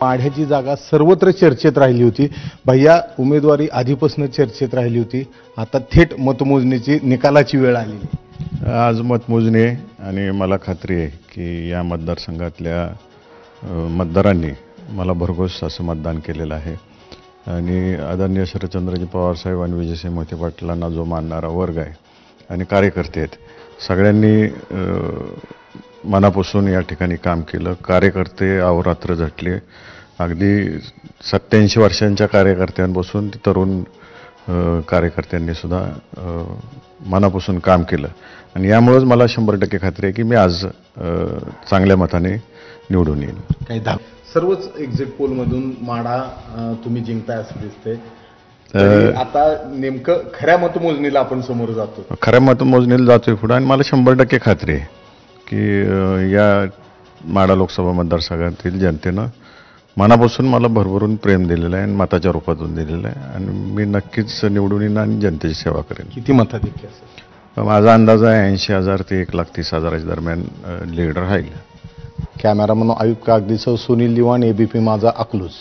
माढ्याची जागा सर्वत्र चर्चेत राहिली होती. भैया उमेदवारी आधीपासून चर्चेत राहिली होती. आता थेट मतमोजणीची निकालाची वेळ आली. आज मतमोजणी आहे आणि मला खात्री आहे की या मतदारसंघातल्या मतदारांनी मला भरघोस असं मतदान केलेलं आहे आणि आदरणीय शरदचंद्रजी पवार साहेब आणि विजयसिंह मोहिते पाटलांना जो मानणारा वर्ग आहे आणि कार्यकर्ते आहेत, सगळ्यांनी मनापासून या ठिकाणी काम केलं. कार्यकर्ते अहोरात्र झटले. अगदी 87 वर्षांच्या कार्यकर्त्यांपासून ते तरुण कार्यकर्त्यांनी सुद्धा मनापासून काम केलं आणि यामुळेच मला 100% खात्री आहे की मी आज चांगल्या मताने निवडून येईन. काही सर्वच एक्झिट पोलमधून माढा तुम्ही जिंकताय असं दिसतंय. आता नेमकं खऱ्या मतमोजणीला आपण समोर जातो. खऱ्या मतमोजणीला जातोय पुढे आणि मला 100% खात्री आहे की या माढा लोकसभा मतदारसंघातील जनतेनं मनापासून मला भरभरून प्रेम दिलेलं आहे आणि मताच्या रूपातून दिलेलं आहे आणि मी नक्कीच निवडून येईन आणि जनतेची सेवा करेन. किती मताधिक्य असेल? माझा अंदाज आहे 80,000 ते 1,30,000 दरम्यान लीड राहील. कॅमेरामन आयुब कागदीसह सुनील दिवाण, ABP माझा, अकलूज.